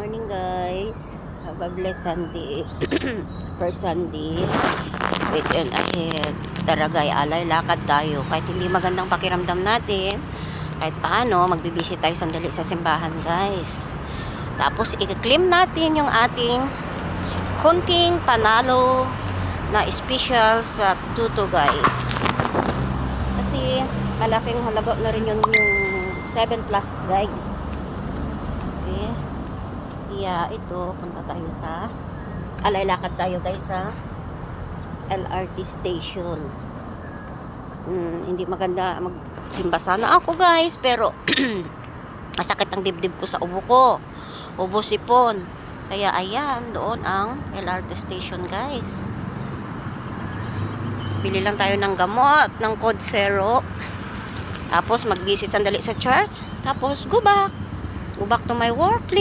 morning guys. Have a blessed Sunday. First Sunday. Wait and ahead. Tara guys, alay, lakad tayo. Kahit hindi magandang pakiramdam natin, kahit paano, magbibisi tayo sandali sa simbahan guys. Tapos i-claim natin yung ating konting panalo na special sa tuto guys. Kasi malaking halaga na rin yung 7 plus guys. Okay. Yeah, ito, punta tayo sa alaylakad tayo guys sa LRT station. Hindi maganda magsimba sana ako guys, pero masakit ang dibdib ko sa ubo ko. Ubo sipon. Kaya ayan, doon ang LRT station guys. Bili lang tayo ng gamot, ng code 0. Tapos mag-visit sandali sa church. Tapos go back. Go back to my workplace.